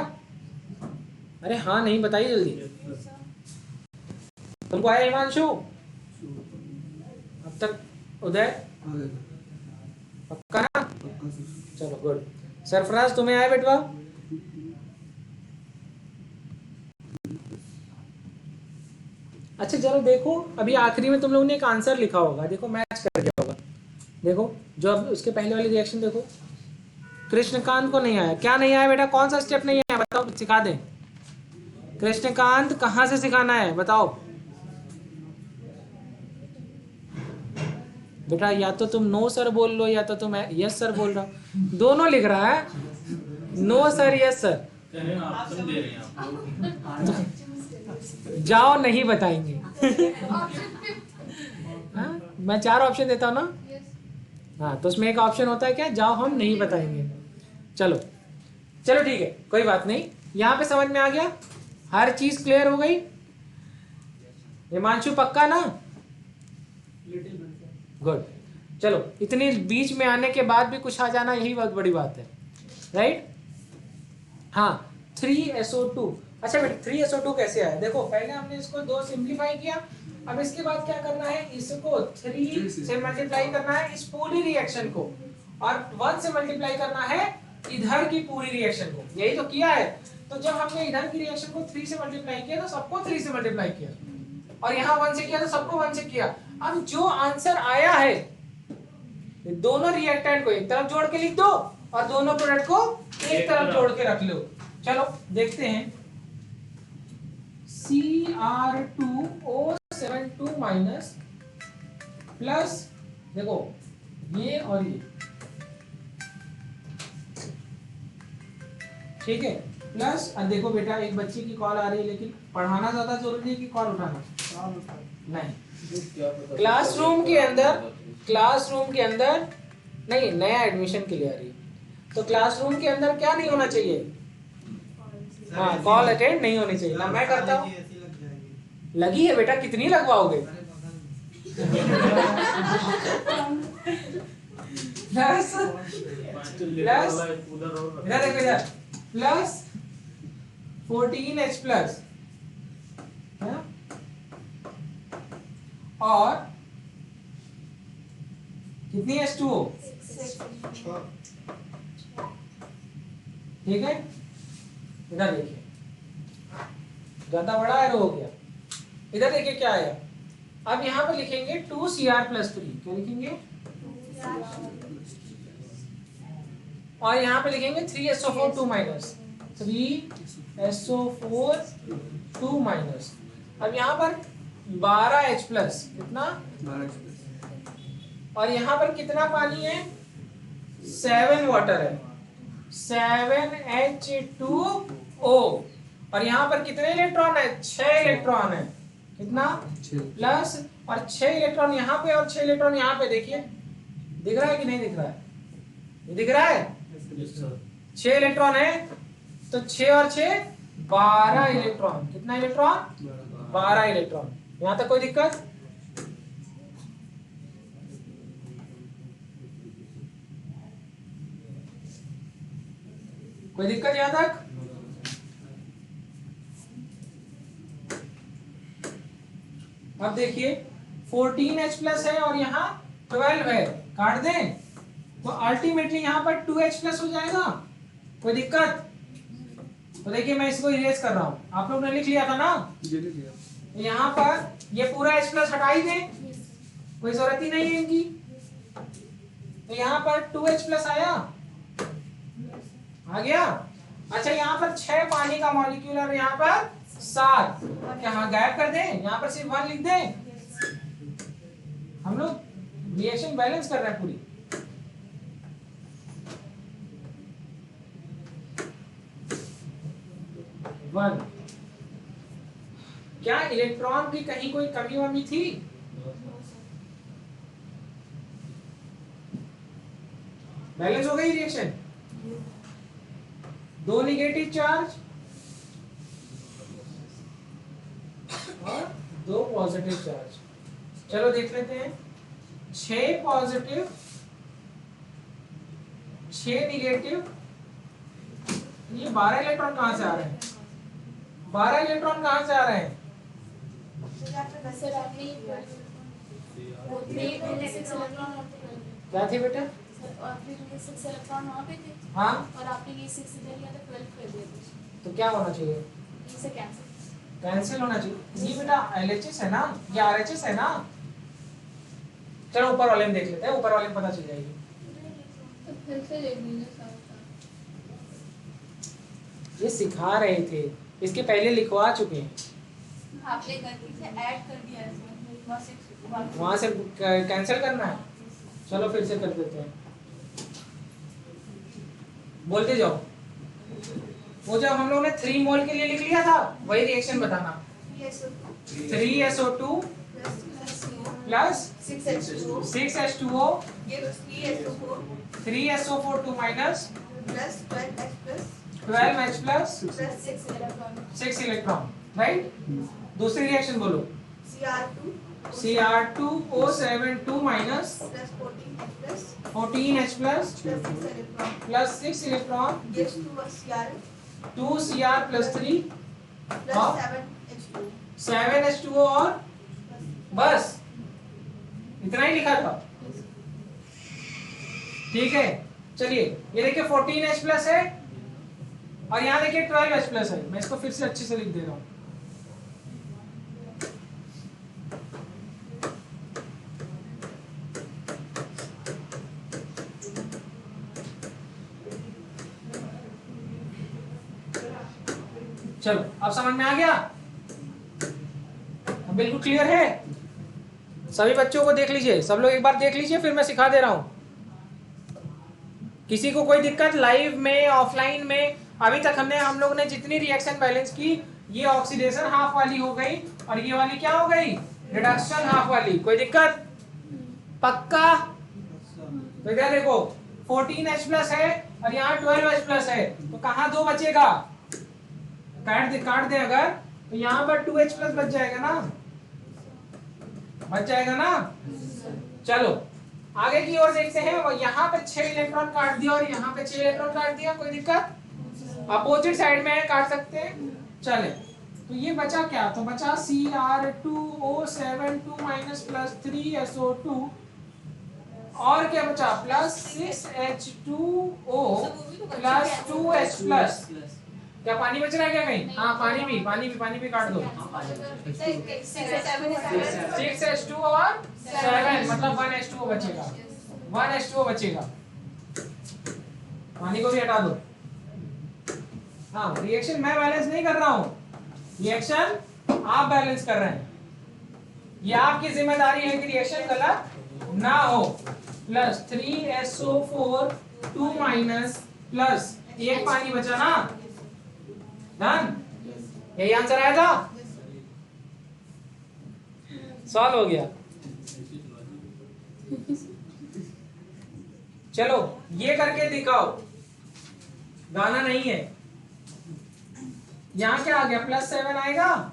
अरे हाँ नहीं बताइए जल्दी। तुमको आया हिमांशु? अब तक उदय पक्का ना? चलो गुड। सरफराज तुम्हें आया बेटवा? अच्छा चलो देखो, अभी आखिरी में तुम लोगों ने एक आंसर लिखा होगा, देखो मैच कर गया होगा। देखो जो अब उसके पहले वाली रिएक्शन देखो। कृष्णकांत को नहीं आया। क्या नहीं आया बेटा? कौन सा स्टेप नहीं आया बताओ, सिखा दें। कृष्णकांत कहाँ से सिखाना है बताओ बेटा? या तो तुम नो सर बोल लो या तो तुम यस सर बोल रहा हो, दोनों लिख रहा है। No sir yes sir. जाओ नहीं बताएंगे। हाँ? मैं 4 ऑप्शन देता हूँ ना? हाँ तो उसमें एक ऑप्शन होता है क्या? जाओ हम नहीं बताएंगे। चलो चलो ठीक है, कोई बात नहीं। यहाँ पे समझ में आ गया? हर चीज क्लियर हो गई? हिमांशु पक्का ना? गुड। चलो इतनी बीच में आने के बाद भी कुछ आ जाना, यही बहुत बड़ी बात है, राइट? हाँ 3SO2। अच्छा बेटा 3SO2 कैसे आया? देखो पहले हमने इसको 2 सिंप्लीफाई किया, अब इसके बाद क्या करना है? इसको 3 से मल्टीप्लाई करना है इस पूरी रिएक्शन को, और 1 से मल्टीप्लाई करना है इधर की पूरी रिएक्शन को। यही तो किया है। तो जब हमने इधर की रिएक्शन को 3 से मल्टीप्लाई किया तो सबको 3 से मल्टीप्लाई किया, और यहाँ 1 से किया तो सबको 1 से किया। अब जो आंसर आया है दोनों रिएक्टेंट को एक तरफ जोड़ के लिख दो और दोनों प्रोडक्ट को एक तरफ जोड़ के रख लो। चलो देखते हैं। Cr2O7 2 माइनस प्लस, देखो ये और ये, ठीक है, प्लस। अब देखो बेटा एक बच्ची की कॉल आ रही है, लेकिन पढ़ाना ज्यादा जरूरी है कि कॉल उठाना? नहीं, क्लासरूम के अंदर नहीं, नया एडमिशन के लिए आ रही है, तो क्लासरूम के अंदर क्या नहीं होना चाहिए? हाँ कॉल अटेंड नहीं होनी चाहिए ना। मैं करता हूँ। लगी है बेटा, कितनी लगवाओगे? प्लस प्लस इधर देखो, इधर प्लस 14H प्लस, और कितनी H2O? ठीक है, इधर देखिए ज्यादा बड़ा एरो हो गया। इधर देखिए क्या आया, अब यहाँ पे लिखेंगे 2Cr+3, क्या लिखेंगे? और यहाँ पे लिखेंगे 3SO4 2 माइनस 3SO4 2 माइनस। अब यहाँ पर 12H प्लस, कितना? 12H। और यहाँ पर कितना पानी है? 7 वाटर है, 7H2O। और यहाँ पर कितने इलेक्ट्रॉन है? 6 इलेक्ट्रॉन है, कितना? प्लस, और 6 इलेक्ट्रॉन यहाँ पे और 6 इलेक्ट्रॉन यहाँ पे। देखिए दिख रहा है कि नहीं दिख रहा है? ये दिख रहा है, 6 इलेक्ट्रॉन है, तो 6 और 6 12 इलेक्ट्रॉन। कितना इलेक्ट्रॉन? 12 इलेक्ट्रॉन। यहाँ तक कोई दिक्कत? कोई दिक्कत यहाँ तक? अब देखिए 14H प्लस है और यहाँ 12 है, काट दें तो अल्टीमेटली यहाँ पर 2H प्लस हो जाएगा। कोई दिक्कत? तो देखिए मैं इसको इरेज कर रहा हूँ, आप लोग ने लिख लिया था ना? यहाँ पर ये पूरा H प्लस हटा ही दें, कोई जरूरत ही नहीं है इनकी। तो यहाँ पर 2H प्लस आया, आ गया। अच्छा यहाँ पर 6 पानी का मॉलिक्यूल और यहाँ पर 7, यहाँ गायब कर दें, यहाँ पर सिर्फ 1 लिख दें। हम लोग रिएक्शन बैलेंस कर रहे हैं पूरी। वन, क्या इलेक्ट्रॉन की कहीं कोई कमी वमी थी? बैलेंस हो गई रिएक्शन। 2 निगेटिव चार्ज और 2 पॉजिटिव चार्ज। चलो देख लेते हैं, 6 पॉजिटिव 6 निगेटिव, ये 12 इलेक्ट्रॉन कहां से आ रहे हैं? 12 इलेक्ट्रॉन कहां से आ रहे हैं? क्या थे बेटा? हाँ, और आपने ये 6 इधर लिया था, 12 कर दिया। तो क्या होना चाहिए? इसे कैंसिल होना चाहिए। ये बेटा LHS है ना, ये RHS है ना। चलो ऊपर वाले में देख लेते हैं, ऊपर वाले में पता चल जाएगी। तो फिर से देख लीजिए सारा। ये सिखा रहे थे, इसके पहले लिखवा चुके हैं। आपने गलती से ऐड कर दिया है इसमें, वहां से कैंसिल करना है। चलो फिर से कर देते हैं, बोलते जाओ। वो जब हम लोग ने 3 मोल के लिए लिख लिया था, वही रिएक्शन बताना। 3SO2 plus 6H2O 3SO4 2 minus 12H plus 6 electron, right. दूसरी रिएक्शन बोलो, Cr2O7 2 minus 14H plus 6 electron 2Cr plus 3 7H2O और बस इतना ही लिखा था, ठीक है। चलिए ये देखिए 14H प्लस है और यहाँ देखिए 12H प्लस है। मैं इसको फिर से अच्छे से लिख दे रहा हूँ। चलो अब समझ में आ गया, बिल्कुल क्लियर है। सभी बच्चों को देख लीजिए, सब लोग एक बार देख लीजिए, फिर मैं सिखा दे रहा हूं। किसी को कोई दिक्कत लाइव में ऑफलाइन में? अभी तक हम लोग ने जितनी रिएक्शन बैलेंस की, ये ऑक्सीडेशन हाफ वाली हो गई और ये वाली क्या हो गई? रिडक्शन हाफ वाली। कोई दिक्कत? पक्का? तो इधर देखो 14H प्लस है और यहाँ 12H प्लस है, तो कहाँ 2 बचेगा? काट दे अगर, तो यहाँ पर 2H प्लस बच जाएगा ना, बच जाएगा ना। चलो आगे की ओर देखते हैं। और यहाँ पे 6 इलेक्ट्रॉन काट दिया और यहाँ पे 6 इलेक्ट्रॉन काट दिया, कोई दिक्कत? अपोजिट साइड में काट सकते हैं। चले तो ये बचा क्या? तो बचा Cr2O7 2 माइनस प्लस 3SO2 और क्या बचा? Plus 6H2O plus 2H plus. क्या पानी बच रहा है क्या कहीं? हाँ पानी भी काट दो। 6H2 और 7 मतलब 1H2O बचेगा, 1H2O बचेगा। पानी को भी हटा दो। हाँ रिएक्शन मैं बैलेंस नहीं कर रहा हूँ, रिएक्शन आप बैलेंस कर रहे हैं। ये आपकी जिम्मेदारी है कि रिएक्शन गलत ना हो। प्लस 3SO4 2 माइनस प्लस एक पानी बचा ना, डन। यही आंसर आएगा, सॉल्व हो गया। चलो ये करके दिखाओ, गाना नहीं है। यहाँ क्या आ गया, +7 आएगा,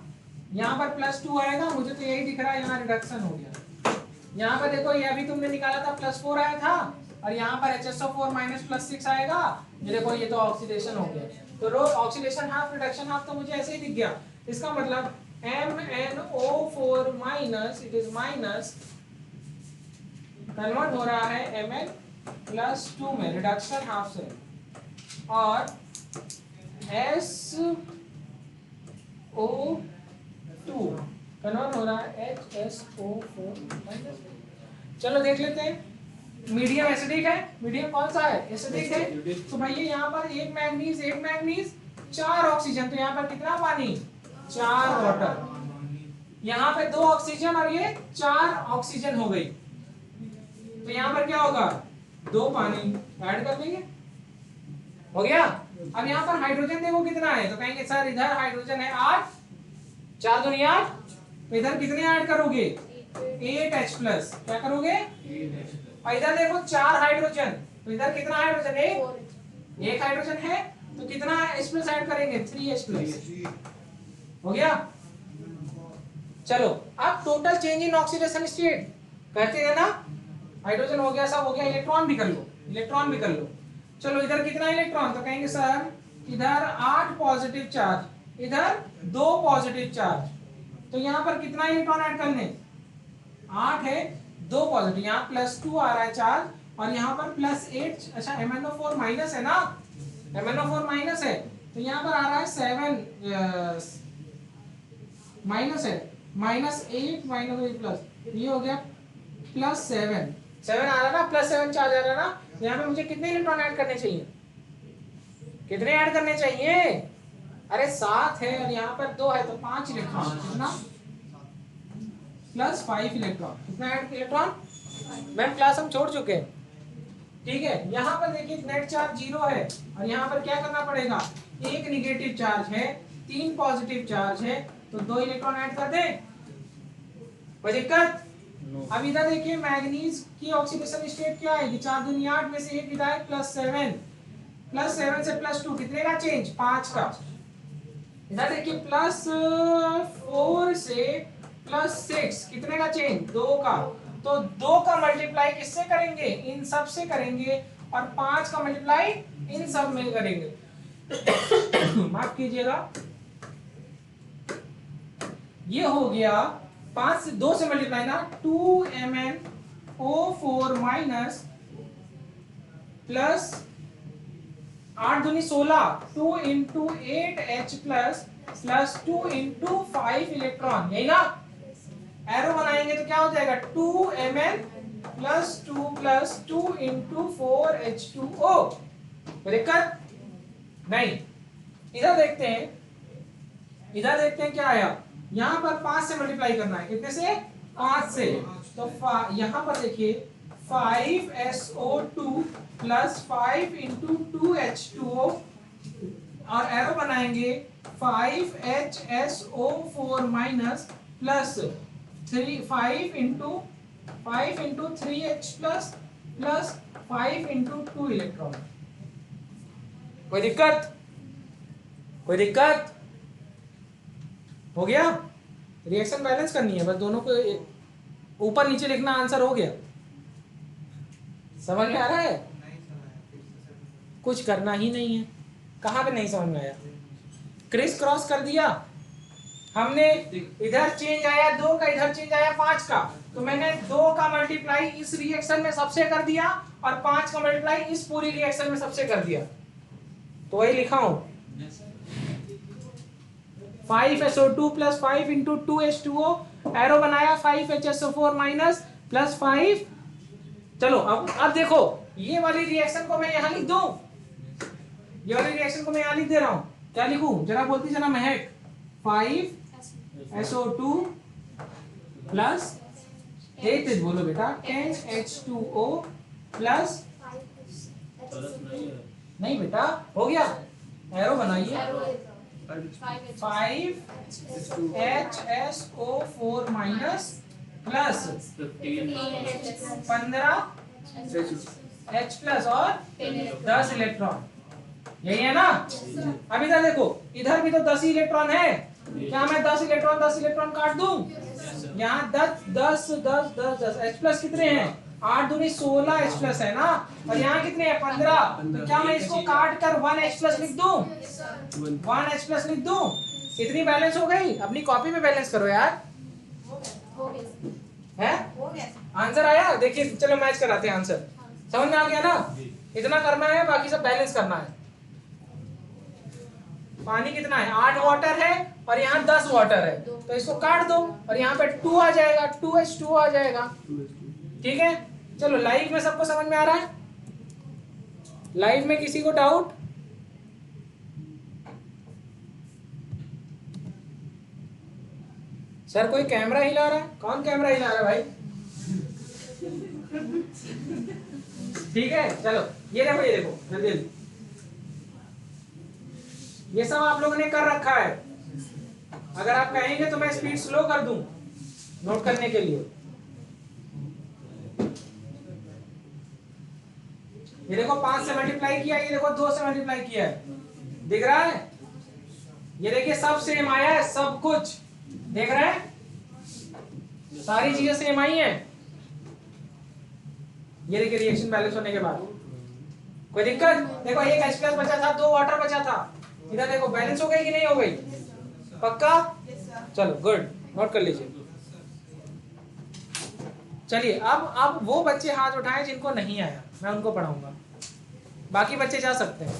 यहाँ पर +2 आएगा। मुझे तो यही दिख रहा है, यहाँ रिडक्शन हो गया। यहाँ पर देखो, ये अभी तुमने निकाला था +4 आया था, और यहाँ पर HSO4 माइनस +6 आएगा। ये देखो, ये तो ऑक्सीडेशन हो गया। तो रो ऑक्सीडेशन हाफ रिडक्शन हाफ तो मुझे ऐसे ही दिख गया। इसका मतलब MnO4 minus, it is minus, convert हो रहा है Mn+2 में, रिडक्शन हाफ से, और SO2 कन्वर्ट हो रहा है HSO4 माइनस। चलो देख लेते हैं, मीडियम एसिडिक है, मीडियम कौन सा है, एसिडिक है। तो भैया यहाँ पर एक मैंगनीज 4 ऑक्सीजन, तो यहाँ पर कितना पानी, 4 वाटर। यहाँ पे 2 ऑक्सीजन और ये 4 ऑक्सीजन हो गई, तो यहाँ पर क्या होगा, 2 पानी ऐड कर देंगे, हो गया। अब यहाँ पर हाइड्रोजन देखो कितना है, तो कहेंगे सर इधर हाइड्रोजन है 8, 4 दूनी 8, तो इधर कितने ऐड करोगे, 8H+, क्या करोगे, और इधर देखो 4 हाइड्रोजन, तो इधर कितना हाइड्रोजन, एक हाइड्रोजन है, तो कितना H+ ऐड करेंगे, 3H+, हो गया। चलो अब total change in oxidation state कहते हैं ना, हाइड्रोजन हो गया, सब हो गया, इलेक्ट्रॉन भी कर लो, चलो इधर कितना इलेक्ट्रॉन, तो कहेंगे सर इधर 8 पॉजिटिव चार्ज, इधर 2 पॉजिटिव चार्ज, तो यहाँ पर कितना इलेक्ट्रॉन ऐड करने, 8 है, 2 पॉजिटिव, यहाँ +2 आ रहा है चार्ज, और यहाँ पर +8, अच्छा MnO4 माइनस है ना, MnO4 माइनस है, तो यहाँ पर आ रहा है 7 माइनस है, -8 -8+, ये हो गया +7 आ रहा ना, +7 चार्ज आ रहा ना। यहाँ पे मुझे कितने इलेक्ट्रॉन ऐड करने चाहिए, कितने ऐड करने चाहिए, अरे 7 है, और यहाँ पर 2 है, तो 5 इलेक्ट्रॉन, कितना, +5 इलेक्ट्रॉन, कितना ऐड इलेक्ट्रॉन, मैम क्लास हम छोड़ चुके हैं, ठीक है। यहाँ पर देखिए नेट चार्ज 0 है, और यहाँ पर क्या करना पड़ेगा, 1 निगेटिव चार्ज है, 3 पॉजिटिव चार्ज है, तो 2 इलेक्ट्रॉन ऐड कर दे, कोई दिक्कत। अब इधर देखिए मैग्नीज की ऑक्सीडेशन स्टेट क्या है, 4 दूनी 8 में से 1 विधायक +7 से +2 कितने का चेंज, 5 का। इधर देखिए +4 से +6 कितने का चेंज, 2 का, तो 2 का मल्टीप्लाई किससे करेंगे, इन सब से करेंगे, और 5 का मल्टीप्लाई इन सब में करेंगे। माफ कीजिएगा, ये हो गया 5 से 2 से मल्टीप्लाई ना, 2MnO4 माइनस प्लस 8 दूनी 16, 2 into 8H plus 2 into 5 electron, यही ना, एरो बनाएंगे तो क्या हो जाएगा, 2Mn+2 प्लस 2 इंटू 4H2O, दिक्कत नहीं। इधर देखते हैं क्या आया, यहाँ पर 5 से मल्टीप्लाई करना है, कितने से, 5 से, तो यहाँ पर देखिए 5SO2 प्लस 5 इंटू 2H2O, और एरो बनाएंगे 5HSO4 minus plus 5 into 3H plus 5 into 2 electron, कोई दिक्कत हो गया। रिएक्शन बैलेंस करनी है, बस दोनों को ऊपर नीचे लिखना, आंसर हो गया, समझ में आ रहा है, कुछ करना ही नहीं है। कहाँ पे नहीं समझ में आया, क्रिस क्रॉस कर दिया हमने, इधर चेंज आया 2 का, इधर चेंज आया 5 का, तो मैंने 2 का मल्टीप्लाई इस रिएक्शन में सबसे कर दिया, और 5 का मल्टीप्लाई इस पूरी रिएक्शन में सबसे कर दिया, तो वही लिखा हूं। 5SO2 plus 5 into 2H2O, arrow बनाया 5HSO4 माइनस प्लस 5। चलो अब देखो ये वाली रिएक्शन को मैं यहाँ लिख दूं, ये वाली रिएक्शन को मैं यहाँ लिख दे रहा हूँ, क्या लिखूं जरा बोलती जरा महक। 5SO2 प्लस 8 बोलो बेटा 10H2O प्लस नहीं बेटा हो गया, एरो बनाइए 5HSO4 minus plus 15H plus और 10 इलेक्ट्रॉन, यही है ना। अब इधर देखो, इधर भी तो 10 ही इलेक्ट्रॉन है, क्या मैं 10 इलेक्ट्रॉन काट दूं? यहाँ 10 H प्लस कितने हैं? 8 दूनी 16 H प्लस है ना, और यहाँ कितने हैं? 15। तो क्या मैं इसको काट कर 1 H प्लस लिख दूं? 1 H प्लस लिख दूं? इतनी बैलेंस हो गई। अपनी कॉपी में बैलेंस करो यार, है आंसर आया? देखिए चलो मैच कराते हैं आंसर, समझ में आ गया ना? इतना करना है, बाकी सब बैलेंस करना है। पानी कितना है? 8 वाटर है और यहाँ 10 वाटर है, तो इसको काट दो और यहाँ पे 2 आ जाएगा, 2H2O आ जाएगा। ठीक है, चलो लाइव में सबको समझ में आ रहा है? लाइव में किसी को डाउट? सर कोई कैमरा हिला रहा है? कौन कैमरा हिला रहा है भाई? ठीक है, चलो ये देखो जल्दी जल्दी, ये सब आप लोगों ने कर रखा है। अगर आप कहेंगे तो मैं स्पीड स्लो कर दूं नोट करने के लिए। ये देखो 5 से मल्टीप्लाई किया, ये देखो 2 से मल्टीप्लाई किया है, दिख रहा है? ये देखिए सब सेम आया है, सब कुछ देख रहे हैं, सारी चीजें सेम आई हैं। ये देखिए रिएक्शन बैलेंस होने के बाद कोई दिक्कत? देखो एक H प्लस बचा था, 2 वाटर बचा था, इधर देखो बैलेंस हो गई कि नहीं हो गई? पक्का? चलो गुड, नोट कर लीजिए। चलिए अब वो बच्चे हाथ उठाएं जिनको नहीं आया, मैं उनको पढ़ाऊंगा, बाकी बच्चे जा सकते हैं।